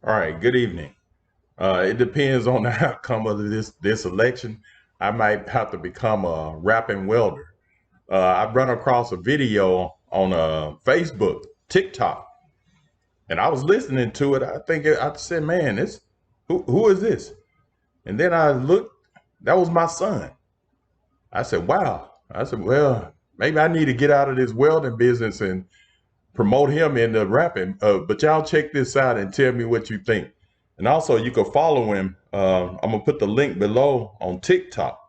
All right, good evening. It depends on the outcome of this election. I might have to become a rapping welder. I've run across a video on Facebook, TikTok, and I was listening to it. I said, "Man, this who is this?" And then I looked. That was my son. I said, "Wow." I said, "Well, maybe I need to get out of this welding business and promote him into rapping." But y'all check this out and tell me what you think. And also, you can follow him. I'm gonna put the link below on TikTok.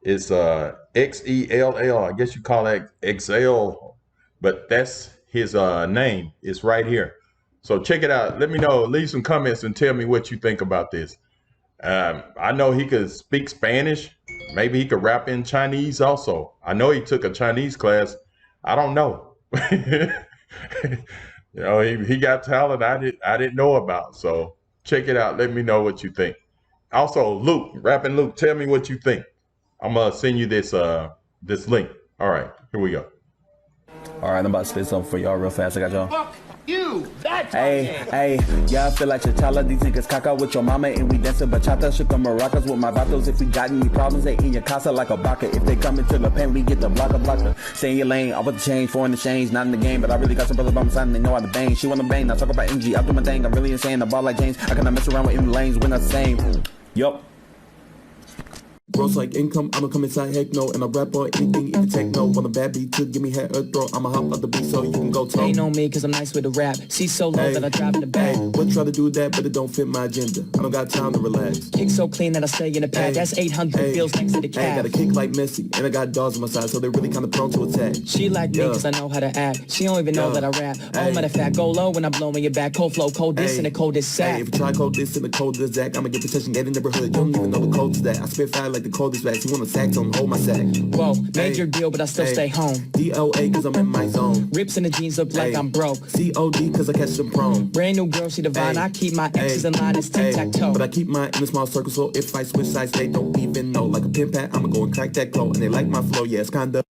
It's XELL. I guess you call that XL, but that's his name. It's right here. So check it out. Let me know. Leave some comments and tell me what you think about this. I know he could speak Spanish. Maybe he could rap in Chinese also. I know he took a Chinese class. I don't know. He got talent I didn't know about. So check it out. Let me know what you think. Also, Luke, rapping Luke, tell me what you think. I'm gonna send you this link. All right, here we go. All right, I'm about to spit something for y'all real fast. I got y'all. Fuck you! That's Hey, yeah, I feel like Chachala. These niggas caca with your mama and we dancing bachata. Shook on maracas with my vatos. If we got any problems, they in your casa like a baka. If they come into the pen, we get the blocker. Stay in your lane, I want the change, foreign exchange, not in the game. But I really got some brothers by my side and they know how to bang. She wanna bang, now talk about energy. I do my thing, I'm really insane. I ball like James. I cannot mess around with any lanes, we're not the same. Yup. Gross like income, I'ma come inside, heck no. And I rap on anything, even techno. Want a bad beat to give me head or throw. I'ma hop out the beat so you can go toe. They know me cause I'm nice with the rap. She's so low that I drop in the back. What try to do that, but it don't fit my agenda. I don't got time to relax. Kick so clean that I stay in the pad. That's 800 bills next to the I got cab. a kick like Messi, and I got dogs on my side, so they really kinda prone to attack. She like me cause I know how to act. She don't even know that I rap. Oh, matter of fact, go low when I'm blowing your back. Cold flow, cold this and the coldest sack. If you try cold this and the coldest Zach, I'ma get protection, get in the neighborhood. You don't even know the code to that. I spit fire like the coldest wax. You want a sack, don't hold my sack. Whoa, major deal, but I still stay home. DOA cause I'm in my zone. Rips in the jeans look like I'm broke. COD cause I catch them prone. Brand new girl, she divine. I keep my exes in line, it's tic-tac-toe. But I keep mine in a small circle, so if I switch sides, they don't even know. Like a pin pat, I'ma go and crack that glow. And they like my flow, yeah, it's kinda